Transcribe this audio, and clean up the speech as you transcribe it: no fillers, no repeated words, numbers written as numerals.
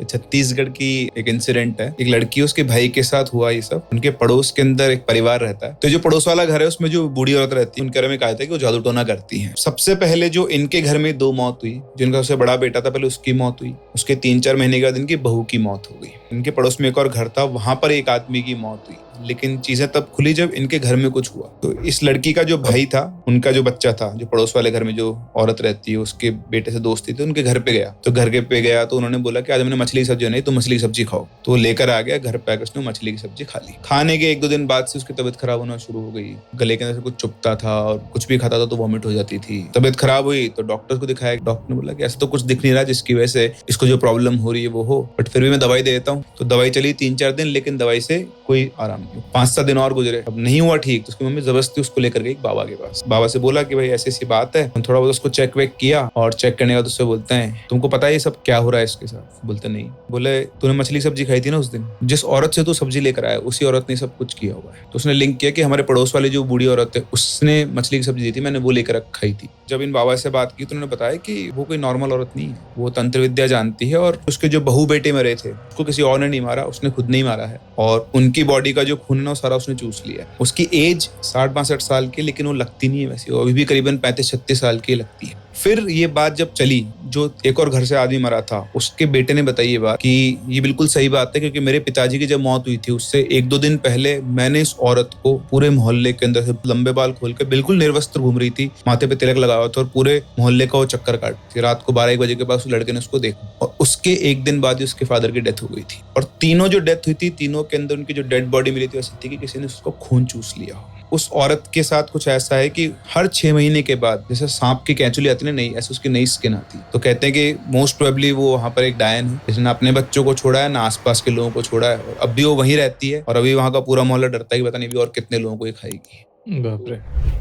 छत्तीसगढ़ की एक इंसिडेंट है। एक लड़की उसके भाई के साथ हुआ ये सब। उनके पड़ोस के अंदर एक परिवार रहता है, तो जो पड़ोस वाला घर है उसमें जो बूढ़ी औरत रहती है, उनके घर में कहा था कि वो जादू टोना करती है। सबसे पहले जो इनके घर में 2 मौत हुई, जिनका सबसे बड़ा बेटा था, पहले उसकी मौत हुई। उसके 3-4 महीने के बाद इनकी बहू की मौत हो गई। इनके पड़ोस में एक और घर था, वहां पर एक आदमी की मौत हुई। लेकिन चीजें तब खुली जब इनके घर में कुछ हुआ। तो इस लड़की का जो भाई था, उनका जो बच्चा था, जो पड़ोस वाले घर में जो औरत रहती है उसके बेटे से दोस्ती थी, उनके घर पे गया। तो घर के पे गया तो उन्होंने बोला कि आज हमने मछली की सब्जी नहीं, तो मछली की सब्जी खाओ। तो लेकर आ गया घर पे, आकर उसने मछली की सब्जी खा ली। खाने के 1-2 दिन बाद से उसकी तबीयत खराब होना शुरू हो गई। गले के अंदर से कुछ चुभता था और कुछ भी खाता था तो वॉमिट हो जाती थी। तबीयत खराब हुई तो डॉक्टर को दिखाया। डॉक्टर ने बोला कि ऐसा तो कुछ दिख नहीं रहा जिसकी वजह से इसको जो प्रॉब्लम हो रही है वो हो, बट फिर भी मैं दवाई दे देता हूँ। तो दवाई चली 3-4 दिन, लेकिन दवाई से कोई आराम नहीं। 5-7 दिन और गुजरे, अब नहीं हुआ ठीक। तो उसकी मम्मी जबरदस्ती उसको लेकर गई बाबा के पास। बाबा से बोला कि भाई ऐसी ऐसी बात है। थोड़ा बहुत उसको चेक वेक किया, और चेक करने के बाद उससे बोलते हैं तुमको पता है ये सब क्या हो रहा है इसके साथ? बोलते नहीं। बोले तूने मछली सब्जी खाई थी ना उस दिन, जिस औरत से तू सब्जी लेकर आया उसी औरत ने सब कुछ किया हुआ है। तो उसने लिंक किया कि हमारे पड़ोस वाली जो बूढ़ी औरत है उसने मछली की सब्जी दी थी, मैंने वो लेकर खाई थी। जब इन बाबा से बात की तो उन्होंने बताया कि वो कोई नॉर्मल औरत नहीं है, वो तंत्र विद्या जानती है, और उसके जो बहू बेटे मरे थे उसको किसी और ने नहीं मारा, उसने खुद नहीं मारा है। और उनकी बॉडी का जो खून है सारा उसने चूस लिया है। उसकी एज 60-62 साल की, लेकिन वो लगती नहीं है वैसे, वो अभी भी करीबन 35-36 साल की लगती है। फिर ये बात जब चली, जो एक और घर से आदमी मरा था उसके बेटे ने बताई ये बात कि ये बिल्कुल सही बात है, क्योंकि मेरे पिताजी की जब मौत हुई थी उससे 1-2 दिन पहले मैंने इस औरत को पूरे मोहल्ले के अंदर से लंबे बाल खोल के बिल्कुल निर्वस्त्र घूम रही थी, माथे पे तिलक लगा हुआ था, और पूरे मोहल्ले का वो चक्कर काट थी। रात को 12-1 बजे के बाद उस लड़के ने उसको देखा, और उसके 1 दिन बाद ही उसके फादर की डेथ हो गई थी। और तीनों जो डेथ हुई थी, तीनों के अंदर उनकी जो डेड बॉडी मिली थी वैसी थी कि किसी ने उसको खून चूस लिया हो। उस औरत के साथ कुछ ऐसा है कि हर 6 महीने के बाद, जैसे सांप की कैंचुली आती है नहीं, ऐसे उसकी नई स्किन आती। तो कहते हैं कि मोस्ट प्रोबेबली वो वहां पर एक डायन है, जिसने ना अपने बच्चों को छोड़ा है ना आसपास के लोगों को छोड़ा है, और अब भी वो वहीं रहती है, और अभी वहां का पूरा मोहल्ला डरता है कि पता नहीं भी और कितने लोगों को ये खाएगी। बाप रे।